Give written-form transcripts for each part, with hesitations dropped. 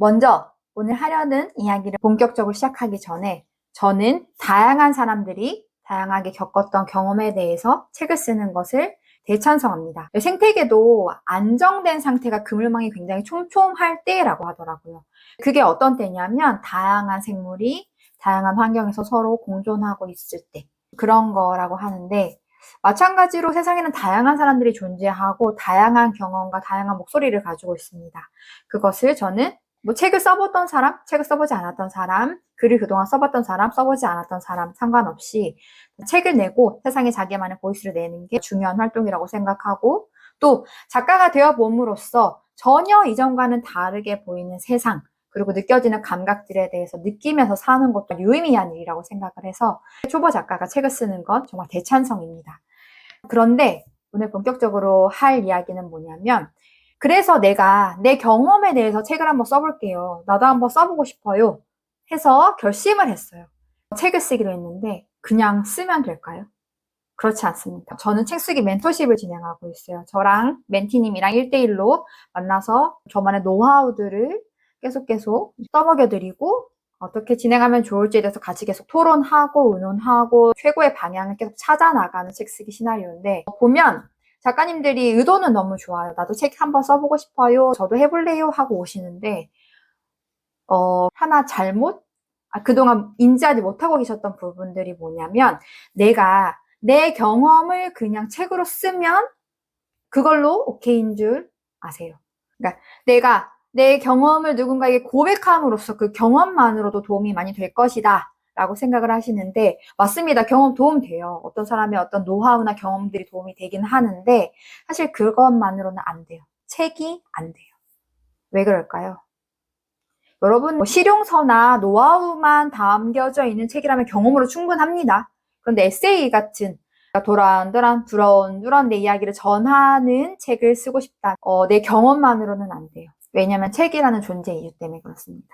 먼저 오늘 하려는 이야기를 본격적으로 시작하기 전에 저는 다양한 사람들이 다양하게 겪었던 경험에 대해서 책을 쓰는 것을 대찬성합니다. 생태계도 안정된 상태가 그물망이 굉장히 촘촘할 때라고 하더라고요. 그게 어떤 때냐면 다양한 생물이 다양한 환경에서 서로 공존하고 있을 때 그런 거라고 하는데, 마찬가지로 세상에는 다양한 사람들이 존재하고 다양한 경험과 다양한 목소리를 가지고 있습니다. 그것을 저는 책을 써봤던 사람, 책을 써보지 않았던 사람, 글을 그동안 써봤던 사람, 써보지 않았던 사람 상관없이 책을 내고 세상에 자기만의 보이스를 내는 게 중요한 활동이라고 생각하고, 또 작가가 되어봄으로써 전혀 이전과는 다르게 보이는 세상, 그리고 느껴지는 감각들에 대해서 느끼면서 사는 것도 유의미한 일이라고 생각을 해서 초보 작가가 책을 쓰는 건 정말 대찬성입니다. 그런데 오늘 본격적으로 할 이야기는 뭐냐면, 그래서 내가 내 경험에 대해서 책을 한번 써볼게요. 나도 한번 써보고 싶어요. 해서 결심을 했어요. 책을 쓰기로 했는데 그냥 쓰면 될까요? 그렇지 않습니다. 저는 책 쓰기 멘토십을 진행하고 있어요. 저랑 멘티님이랑 1대1로 만나서 저만의 노하우들을 계속 써먹여드리고, 어떻게 진행하면 좋을지에 대해서 같이 계속 토론하고 의논하고 최고의 방향을 계속 찾아나가는 책 쓰기 시나리오인데, 보면 작가님들이 의도는 너무 좋아요. 나도 책 한번 써보고 싶어요. 저도 해볼래요. 하고 오시는데 하나 그동안 인지하지 못하고 계셨던 부분들이 뭐냐면, 내가 내 경험을 그냥 책으로 쓰면 그걸로 오케이인 줄 아세요. 그러니까 내가 내 경험을 누군가에게 고백함으로써 그 경험만으로도 도움이 많이 될 것이다 라고 생각을 하시는데, 맞습니다. 경험 도움 돼요. 어떤 사람의 어떤 노하우나 경험들이 도움이 되긴 하는데 사실 그것만으로는 안 돼요. 책이 안 돼요. 왜 그럴까요? 여러분, 실용서나 노하우만 담겨져 있는 책이라면 경험으로 충분합니다. 그런데 에세이 같은 두런두런 내 이야기를 전하는 책을 쓰고 싶다. 내 경험만으로는 안 돼요. 왜냐하면 책이라는 존재 이유 때문에 그렇습니다.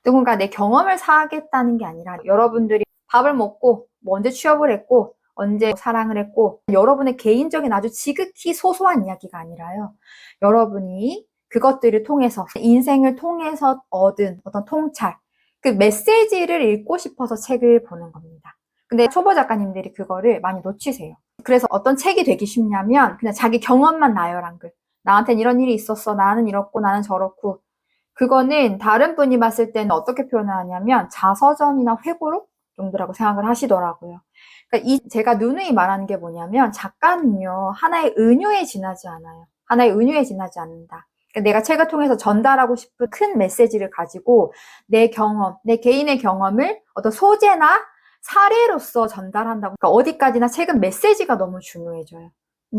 누군가 내 경험을 사겠다는 게 아니라, 여러분들이 밥을 먹고 언제 취업을 했고 언제 사랑을 했고, 여러분의 개인적인 아주 지극히 소소한 이야기가 아니라요, 여러분이 그것들을 통해서 인생을 통해서 얻은 어떤 통찰, 그 메시지를 읽고 싶어서 책을 보는 겁니다. 근데 초보 작가님들이 그거를 많이 놓치세요. 그래서 어떤 책이 되기 쉽냐면 그냥 자기 경험만 나열한 글, 나한텐 이런 일이 있었어, 나는 이렇고 나는 저렇고. 그거는 다른 분이 봤을 때는 어떻게 표현을 하냐면 자서전이나 회고록 정도라고 생각을 하시더라고요. 그러니까 제가 누누이 말하는 게 뭐냐면, 작가는요 하나의 은유에 지나지 않아요. 하나의 은유에 지나지 않는다. 그러니까 내가 책을 통해서 전달하고 싶은 큰 메시지를 가지고 내 경험, 내 개인의 경험을 어떤 소재나 사례로서 전달한다고. 그러니까 어디까지나 책은 메시지가 너무 중요해져요.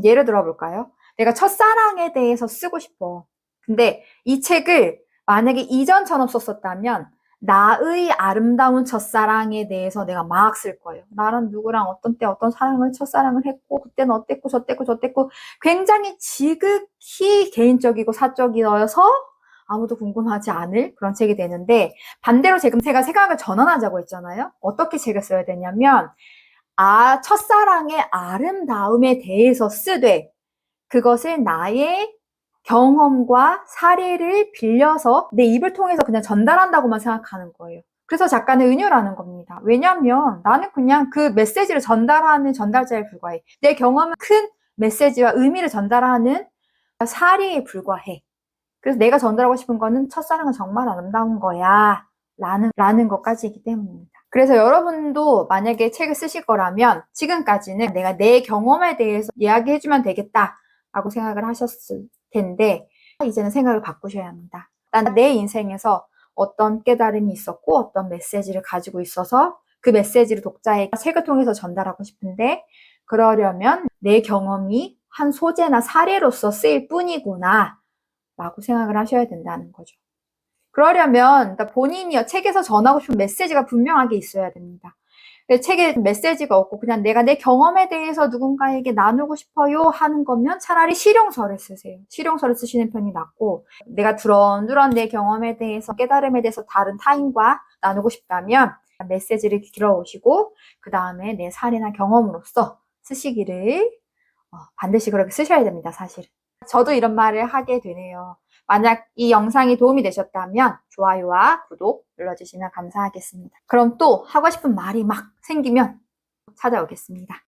예를 들어볼까요? 내가 첫사랑에 대해서 쓰고 싶어. 근데 이 책을 만약에 이전처럼 썼었다면 나의 아름다운 첫사랑에 대해서 내가 막 쓸 거예요. 나는 누구랑 어떤 때 어떤 첫사랑을 했고 그때는 어땠고 저땠고 굉장히 지극히 개인적이고 사적이어서 아무도 궁금하지 않을 그런 책이 되는데, 반대로 지금 제가 생각을 전환하자고 했잖아요. 어떻게 책을 써야 되냐면, 첫사랑의 아름다움에 대해서 쓰되 그것을 나의 경험과 사례를 빌려서 내 입을 통해서 그냥 전달한다고만 생각하는 거예요. 그래서 작가는 은유라는 겁니다. 왜냐하면 나는 그냥 그 메시지를 전달하는 전달자에 불과해. 내 경험은 큰 메시지와 의미를 전달하는 사례에 불과해. 그래서 내가 전달하고 싶은 거는 첫사랑은 정말 아름다운 거야 라는 것까지이기 때문입니다. 그래서 여러분도 만약에 책을 쓰실 거라면 지금까지는 내가 내 경험에 대해서 이야기해주면 되겠다 라고 생각을 하셨을 텐데, 이제는 생각을 바꾸셔야 합니다. 난 내 인생에서 어떤 깨달음이 있었고 어떤 메시지를 가지고 있어서 그 메시지를 독자에게 책을 통해서 전달하고 싶은데, 그러려면 내 경험이 한 소재나 사례로서 쓰일 뿐이구나 라고 생각을 하셔야 된다는 거죠. 그러려면 본인이 책에서 전하고 싶은 메시지가 분명하게 있어야 됩니다. 책에 메시지가 없고 그냥 내가 내 경험에 대해서 누군가에게 나누고 싶어요 하는 거면 차라리 실용서를 쓰세요. 실용서를 쓰시는 편이 낫고, 내가 두런두런 내 경험에 대해서, 깨달음에 대해서 다른 타인과 나누고 싶다면 메시지를 길어오시고 그 다음에 내 사례나 경험으로서 쓰시기를 반드시 그렇게 쓰셔야 됩니다. 사실 저도 이런 말을 하게 되네요. 만약 이 영상이 도움이 되셨다면 좋아요와 구독 눌러주시면 감사하겠습니다. 그럼 또 하고 싶은 말이 막 생기면 찾아오겠습니다.